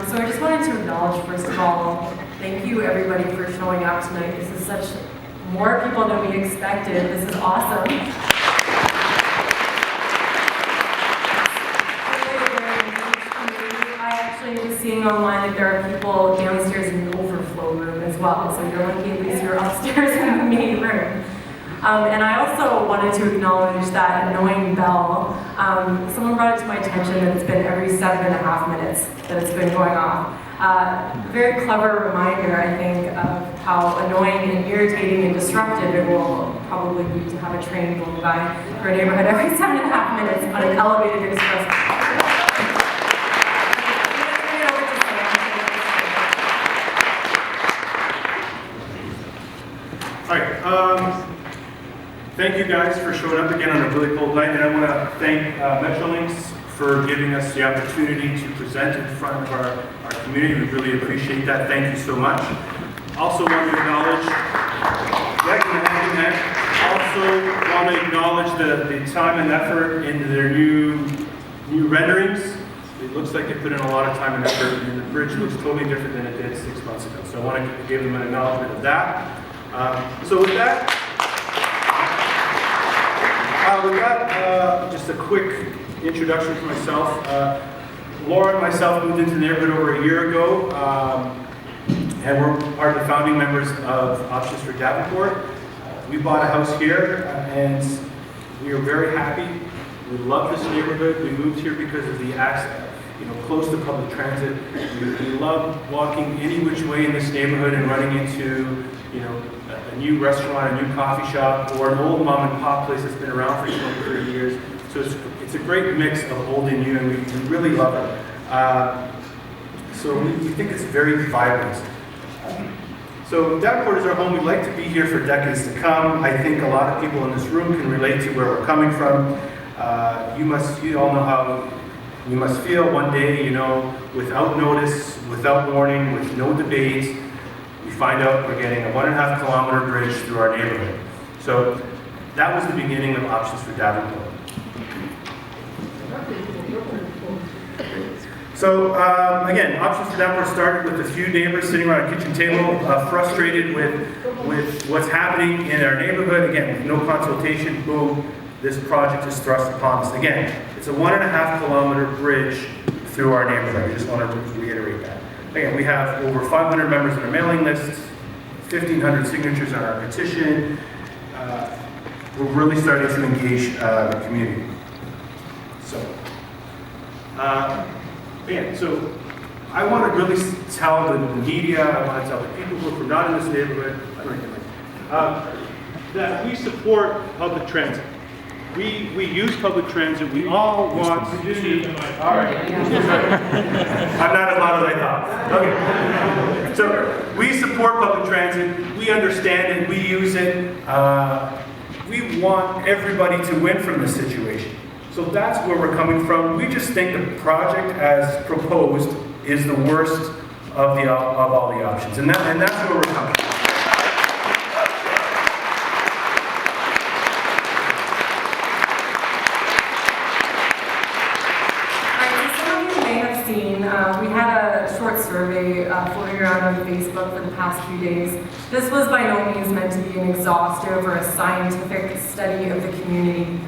So I just wanted to acknowledge, first of all, thank you everybody for showing up tonight. This is such more people than we expected. This is awesome. I actually was seeing online that there are people downstairs in the overflow room as well. So you're lucky at least you're upstairs in the main room. And I also wanted to acknowledge that annoying bell. Someone brought it to my attention that it's been every 7.5 minutes that it's been going off. A very clever reminder, I think, of how annoying and irritating and disruptive it will probably be to have a train going by your neighborhood every 7.5 minutes on an elevated express. All right. Thank you guys for showing up again on a really cold night, and I want to thank Metrolinx for giving us the opportunity to present in front of our community. We really appreciate that. Thank you so much. Also want to acknowledge, the time and effort into their new renderings. It looks like they put in a lot of time and effort, and the bridge looks totally different than it did 6 months ago. So I want to give them an acknowledgement of that. So with that, just a quick introduction for myself. Laura and myself moved into the neighborhood over a year ago, and we're part of the founding members of Options for Davenport. We bought a house here, and we are very happy. We love this neighborhood. We moved here because of the access, close to public transit. We love walking any which way in this neighborhood and running into, a new restaurant, a new coffee shop, or an old mom and pop place that's been around for 20, 30 years. So it's a great mix of old and new, and we really love it. So we think it's very vibrant. So Davenport is our home. We'd like to be here for decades to come. I think a lot of people in this room can relate to where we're coming from. You all know how you must feel one day, without notice, without warning, with no debate. We find out we're getting a 1.5 kilometer bridge through our neighborhood. So that was the beginning of Options for Davenport. So again, Options for Davenport started with a few neighbors sitting around a kitchen table, frustrated with what's happening in our neighborhood. Again, with no consultation, boom, this project is thrust upon us. Again, it's a 1.5 kilometer bridge through our neighborhood. I just want to reiterate that. Again, we have over 500 members on our mailing list, 1,500 signatures on our petition. We're really starting to engage the community. So, again, so I want to really tell the media, I want to tell the people who are not in this neighborhood, that we support public transit. We use public transit. We all want to. All right. I'm not as loud as I thought. Okay. So we support public transit. We understand it. We use it. We want everybody to win from this situation. So that's where we're coming from. We just think the project as proposed is the worst of all the options, and that's where we're coming from. We had a short survey floating around on Facebook for the past few days. This was by no means meant to be an exhaustive or a scientific study of the community.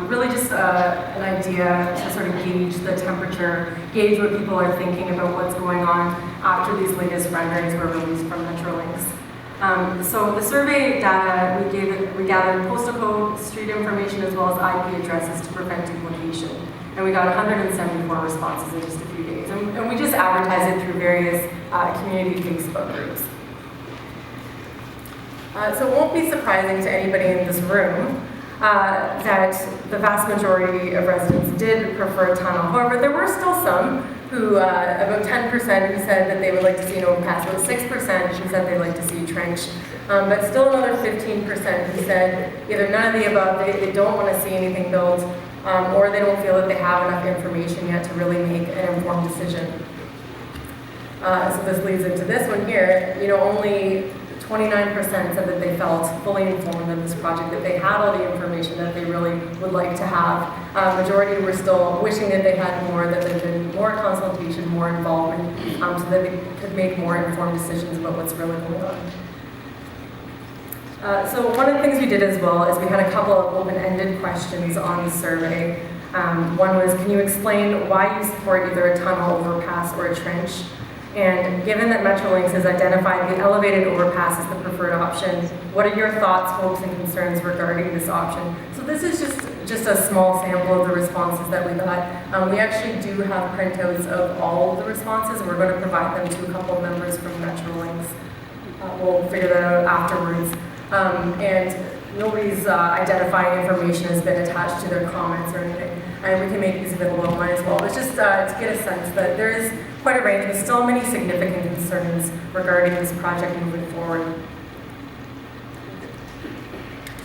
Really just an idea to sort of gauge the temperature, gauge what people are thinking about what's going on after these latest renderings were released from Metrolinx. So the survey data, we gathered postal code, street information, as well as IP addresses to prevent duplication. And we got 174 responses in just a few days. And we just advertise it through various community Facebook groups. So it won't be surprising to anybody in this room that the vast majority of residents did prefer a tunnel. However, there were still some who, about 10% who said that they would like to see an overpass, about 6% who said they'd like to see a trench. But still another 15% who said either none of the above, they don't want to see anything built, or they don't feel that they have enough information yet to really make an informed decision. So this leads into this one here. Only 29% said that they felt fully informed of this project, that they had all the information that they really would like to have. Majority were still wishing that they had more, that there had been more consultation, more involvement, so that they could make more informed decisions about what's really going on. So one of the things we did as well is we had a couple of open-ended questions on the survey. One was, can you explain why you support either a tunnel, overpass, or a trench? And given that Metrolinx has identified the elevated overpass as the preferred option, what are your thoughts, hopes, and concerns regarding this option? So this is just a small sample of the responses that we got. We actually do have printouts of all of the responses, and we're going to provide them to a couple of members from Metrolinx. We'll figure that out afterwards. And nobody's identifying information has been attached to their comments or anything. And we can make these available online as well. But just to get a sense that there is quite a range, with still many significant concerns regarding this project moving forward.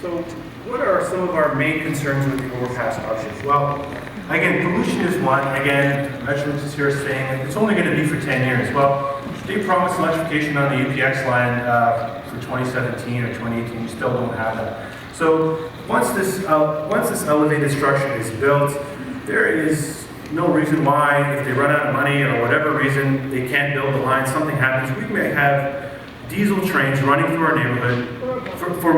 So what are some of our main concerns with the overpass options? Well, again, pollution is one. Again, Metrolinx is here saying it's only going to be for 10 years. Well, they promised electrification on the UPX line for 2017 or 2018. We still don't have that. So once this elevated structure is built, there is no reason why, if they run out of money or whatever reason, they can't build the line, something happens, we may have diesel trains running through our neighborhood for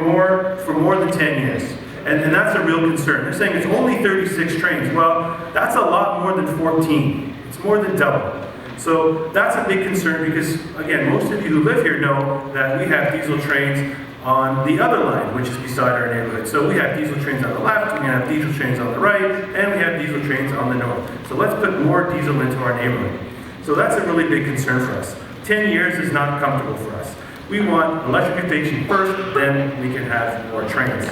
more than 10 years. And that's a real concern. They're saying it's only 36 trains. Well, that's a lot more than 14. It's more than double. So that's a big concern because, again, most of you who live here know that we have diesel trains on the other line, which is beside our neighborhood. So we have diesel trains on the left, we have diesel trains on the right, and we have diesel trains on the north. So let's put more diesel into our neighborhood. So that's a really big concern for us. 10 years is not comfortable for us. We want electrification first, then we can have more trains.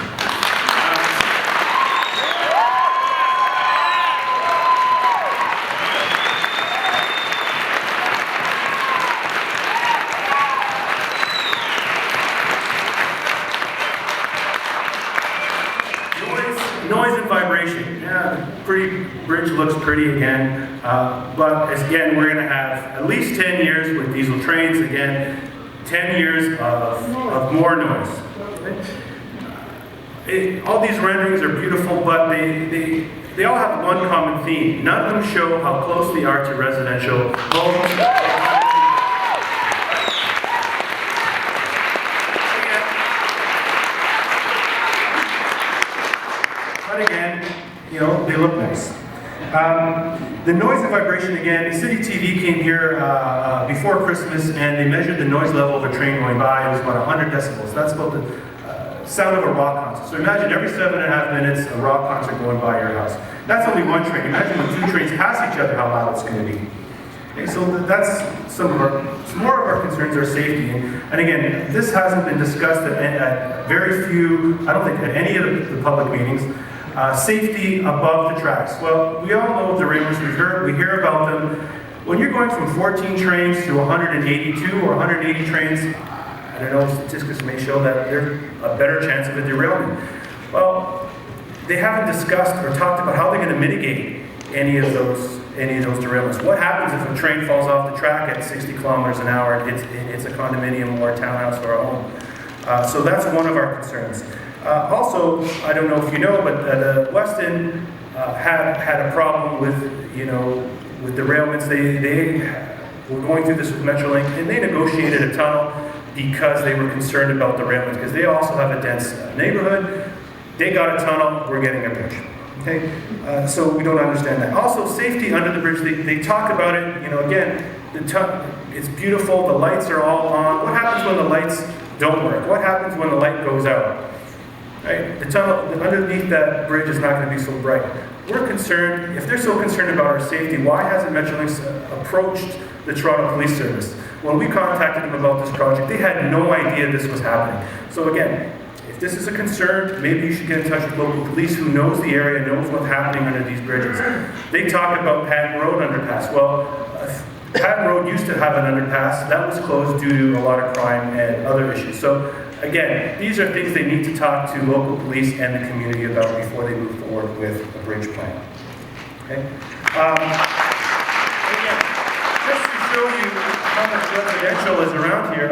Noise and vibration. Yeah, bridge looks pretty again, but again, we're going to have at least 10 years with diesel trains. Again, 10 years of more noise. All these renderings are beautiful, but they all have one common theme. None of them show how close they are to residential homes. But again, you know, they look nice. The noise and vibration, again, City TV came here before Christmas and they measured the noise level of a train going by. It was about 100 decibels. That's about the sound of a rock concert. So imagine every 7.5 minutes a rock concert going by your house. That's only one train. Imagine when 2 trains pass each other, how loud it's going to be. Okay, so that's some more of our concerns are safety. And again, this hasn't been discussed at very few, I don't think at any of the public meetings. Safety above the tracks. Well, we all know the rumors, we hear about them. When you're going from 14 trains to 182 or 180 trains, I don't know, statistics may show that there's a better chance of a derailment. Well, they haven't discussed or talked about how they're going to mitigate any of those derailments. What happens if a train falls off the track at 60 kilometers an hour and hits a condominium or a townhouse or a home? So that's one of our concerns. Also, I don't know if you know, but Weston had a problem with derailments. They were going through this with Metrolinx, and they negotiated a tunnel because they were concerned about derailments, because they also have a dense neighborhood. They got a tunnel, we're getting a bridge. Okay, so we don't understand that. Also, safety under the bridge. They talk about it. You know, again, it's beautiful. The lights are all on. What happens when the lights don't work? What happens when the light goes out? Right? The tunnel underneath that bridge is not going to be so bright. We're concerned, if they're so concerned about our safety, why hasn't Metrolinx approached the Toronto Police Service? When we contacted them about this project, they had no idea this was happening. So again, if this is a concern, maybe you should get in touch with local police who knows the area, knows what's happening under these bridges. They talk about Patton Road underpass. Well, Patton Road used to have an underpass. That was closed due to a lot of crime and other issues. So again, these are things they need to talk to local police and the community about before they move forward with a bridge plan. Okay? Again, Just to show you how much residential is around here,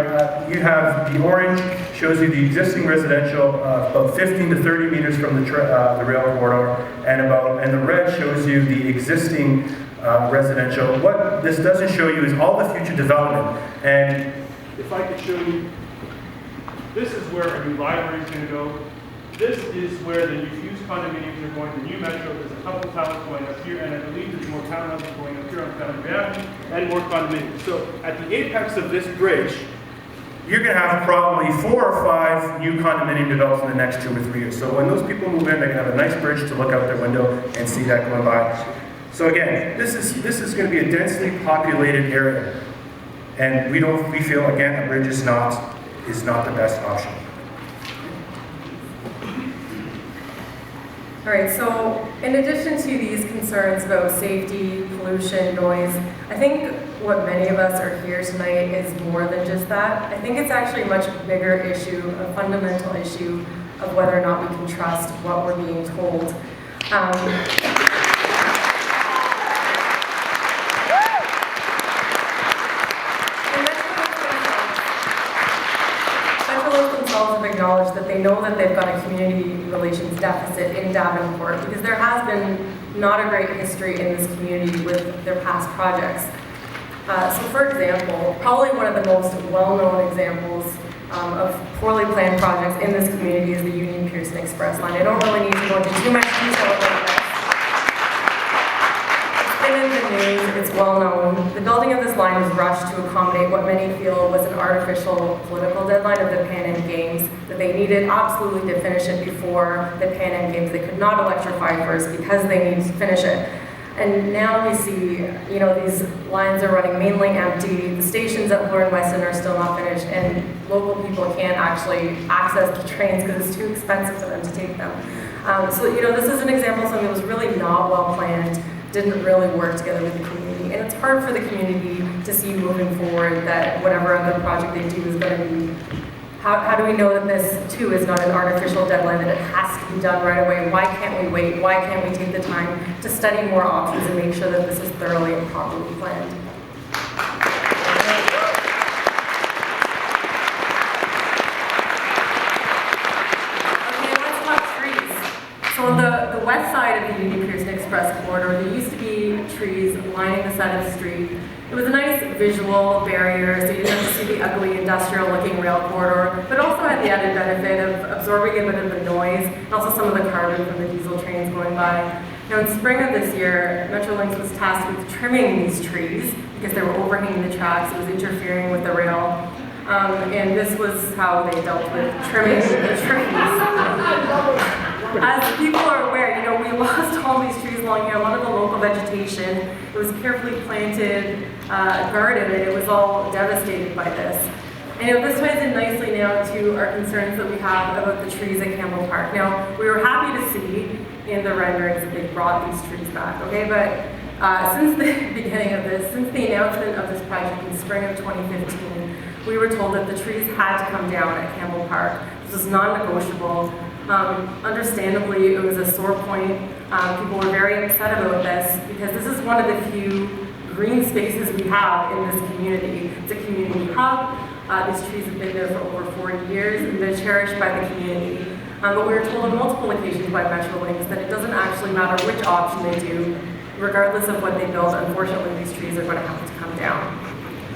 you have the orange shows you the existing residential about 15 to 30 meters from the rail corridor, and the red shows you the existing residential. What this doesn't show you is all the future development. And if I could show you, this is where a new library is going to go. This is where the new used condominiums are going, the new metro. There's a couple of towers going up here, and I believe there's more townhouses going up here on Davenport Avenue, and more condominiums. So at the apex of this bridge, you're going to have probably 4 or 5 new condominium developed in the next 2 or 3 years. So when those people move in, they're going to have a nice bridge to look out their window and see that going by. So again, this is going to be a densely populated area, and we feel again a bridge is not the best option. All right, so in addition to these concerns about safety, pollution, noise, I think what many of us are here tonight is more than just that. I think it's actually a much bigger issue, a fundamental issue of whether or not we can trust what we're being told. Metrolinx themselves have acknowledged that they know that they've got a community relations deficit in Davenport because there has been not a great history in this community with their past projects. So for example, probably one of the most well-known examples of poorly planned projects in this community is the Union Pearson Express line. I don't really need to go into too much detail about this. It's been in the news, it's well known. The building of this line was rushed to accommodate what many feel was an artificial political deadline of the Pan Am Games, that they needed absolutely to finish it before the Pan Am Games. They could not electrify first because they needed to finish it. And now we see, these lines are running mainly empty. The stations at Bloor and Weston are still not finished, and local people can't actually access the trains because it's too expensive for them to take them. So this is an example of something that was really not well planned, didn't really work together with the community. And it's hard for the community to see moving forward that whatever other project they do is going to be. How do we know that this, too, is not an artificial deadline, that it has to be done right away? Why can't we wait? Why can't we take the time to study more options and make sure that this is thoroughly and properly planned? Okay, let's talk trees. So on the west side of the Union Pearson Express corridor, there used to be trees lining the side of the street. It was a nice visual barrier, so you didn't have to see the ugly industrial-looking rail corridor, but also had the added benefit of absorbing a bit of the noise, and also some of the carbon from the diesel trains going by. Now, in spring of this year, Metrolinx was tasked with trimming these trees because they were overhanging the tracks. It was interfering with the rail, and this was how they dealt with trimming the trees. As people are aware, we lost all these trees along here. A lot of the local vegetation, it was carefully planted garden, and it was all devastated by this. And this ties in nicely now to our concerns that we have about the trees at Campbell Park. Now, we were happy to see in the renderings that they brought these trees back, okay? But since the beginning of this, since the announcement of this project in spring of 2015, we were told that the trees had to come down at Campbell Park. This was non-negotiable. Understandably, it was a sore point. People were very upset about this because this is one of the few green spaces we have in this community. It's a community hub. These trees have been there for over 40 years and they're cherished by the community. But we were told on multiple occasions by Metrolinx that it doesn't actually matter which option they do, regardless of what they build. Unfortunately, these trees are going to have to come down.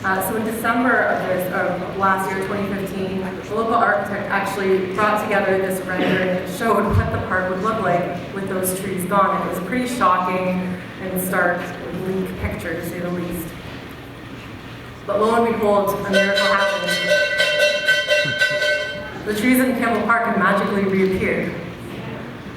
So in December of last year, 2015, the local architect actually brought together this rendering that showed what the park would look like with those trees gone. It was a pretty shocking and stark, bleak picture, to say the least. But lo and behold, a miracle happened. The trees in Campbell Park had magically reappeared.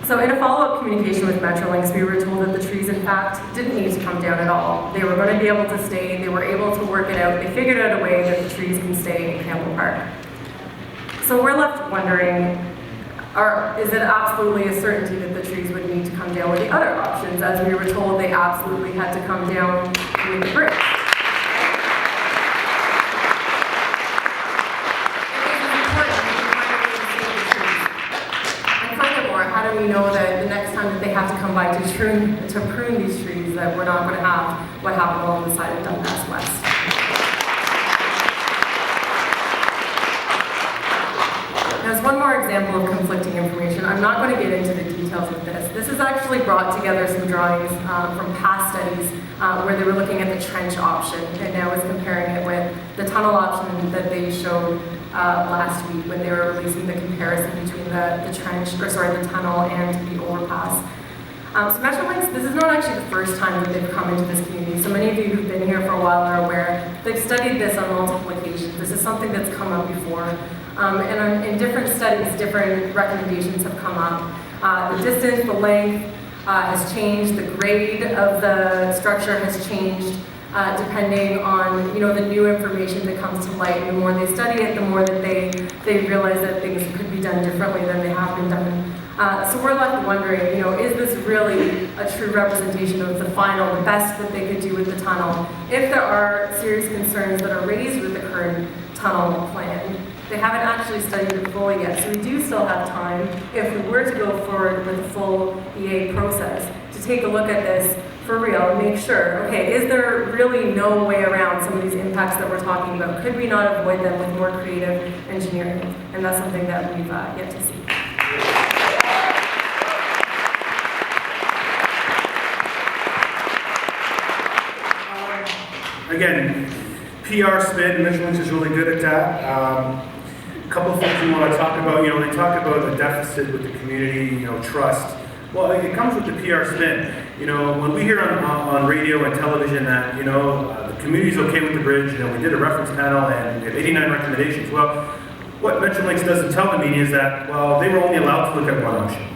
So in a follow-up communication with Metrolinx, we were told that the trees, in fact, didn't need to come down at all. They were going to be able to stay. They were able to work it out. They figured out a way that the trees can stay in Campbell Park. So we're left wondering, is it absolutely a certainty that the trees would need to come down with the other options, as we were told they absolutely had to come down with the bridge? How do we know that the next time that they have to come by to prune these trees, that we're not going to have what happened along the side of Dundas West. There's one more example of conflicting information. I'm not going to get into the details of this. This has actually brought together some drawings from past studies where they were looking at the trench option, and now is comparing it with the tunnel option that they showed last week when they were releasing the comparison between the tunnel and the overpass. So Metrolinx, this is not actually the first time that they've come into this community. So many of you who've been here for a while are aware. They've studied this on multiple occasions. This is something that's come up before. And in different studies, different recommendations have come up. The distance, the length has changed. The grade of the structure has changed depending on the new information that comes to light. And the more they study it, the more that they realize that things could be done differently than they have been done. So we're left wondering, is this really a true representation of the best that they could do with the tunnel? If there are serious concerns that are raised with the current tunnel plan, they haven't actually studied it fully yet. So we do still have time, if we were to go forward with the full EA process, to take a look at this for real and make sure, okay, is there really no way around some of these impacts that we're talking about? Could we not avoid them with more creative engineering? And that's something that we've yet to see. Again, PR spin, Metrolinx is really good at that. A couple of things we want to talk about. They talk about the deficit with the community, trust. Well, it comes with the PR spin. When we hear on radio and television that, the community's okay with the bridge, we did a reference panel and we have 89 recommendations. Well, what Metrolinx doesn't tell the media is that, well, they were only allowed to look at one option.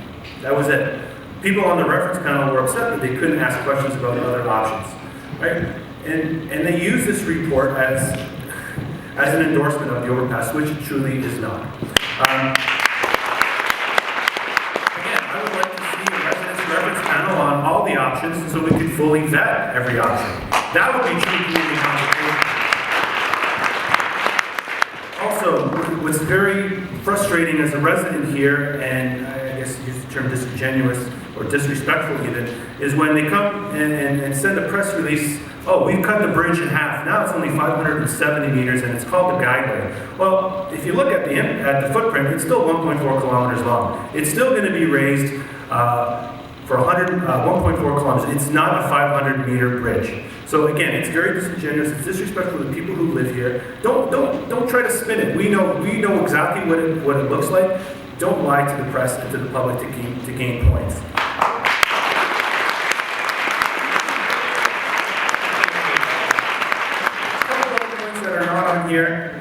That was it. People on the reference panel were upset that they couldn't ask questions about other options, right? And they use this report as an endorsement of the overpass, which it truly is not. Again, I would like to see a residents' reference panel on all the options so we could fully vet every option. That would be true community consultation. Also, what's very frustrating as a resident here, and I guess use the term disingenuous or disrespectful even, is when they come and send a press release. Oh, we've cut the bridge in half. Now it's only 570 meters and it's called the guideway. Well, if you look at the footprint, it's still 1.4 kilometers long. It's still going to be raised for 1.4 kilometers. It's not a 500 meter bridge. So again, it's very disingenuous. It's disrespectful to the people who live here. Don't try to spin it. We know exactly what it looks like. Don't lie to the press and to the public to gain points. Here,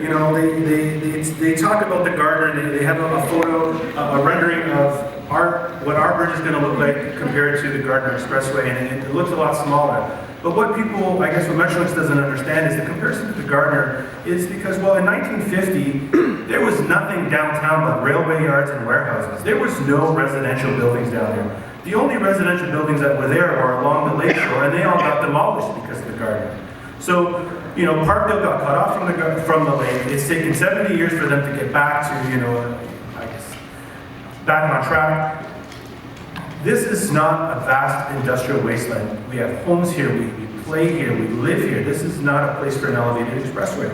they talk about the gardener. They have a photo, a rendering of what our bridge is going to look like compared to the Gardner Expressway, and it looks a lot smaller. But what people, I guess, what Metrolinx doesn't understand is the comparison to the Gardner is because, well, in 1950, there was nothing downtown but railway yards and warehouses. There was no residential buildings down there. The only residential buildings that were there were along the lakeshore, and they all got demolished because of the Gardner. So, Parkdale got cut off from the lake. It's taken 70 years for them to get back to, I guess, back on track. This is not a vast industrial wasteland. We have homes here, we play here, we live here. This is not a place for an elevated expressway.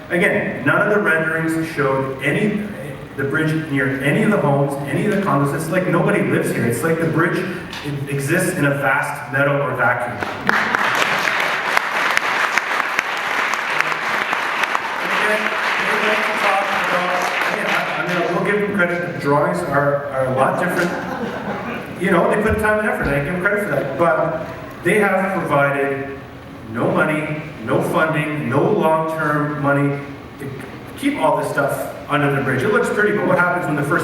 Again, none of the renderings showed the bridge near any of the homes, any of the condos. It's like nobody lives here. It's like the bridge exists in a vast meadow or vacuum. We'll give them credit. The drawings are a lot different. They put time and effort, and I give them credit for that. But they have provided no money, no funding, no long-term money to keep all this stuff under the bridge. It looks pretty, but what happens when the first